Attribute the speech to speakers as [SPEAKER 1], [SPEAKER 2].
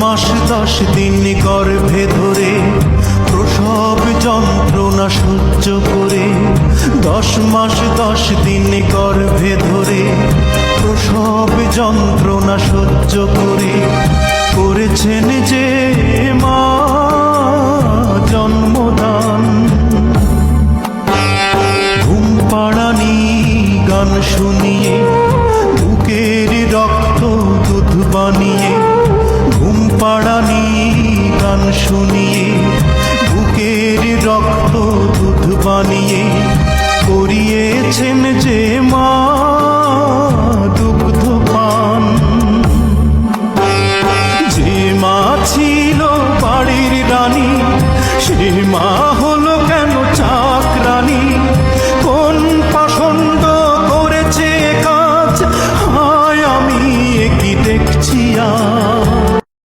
[SPEAKER 1] মাস 10 দিন গর্ভে ধরে প্রসব যন্ত্রণা সহ্য করে, 10 মাস 10 দিন গর্ভে ধরে প্রসব যন্ত্রণা সহ্য করে করেছেন যে মা জন্মদান। ঘুম পাড়ানি গান শুনিয়ে বুকের রক্ত দুধ বানিয়ে, ঘুম পাড়ানি গান শুনিয়ে বুকের রক্ত দুধ বানিয়ে করিয়েছেন যে মা দুগ্ধ পান। যে মা ছিল বাড়ির রানী সে মা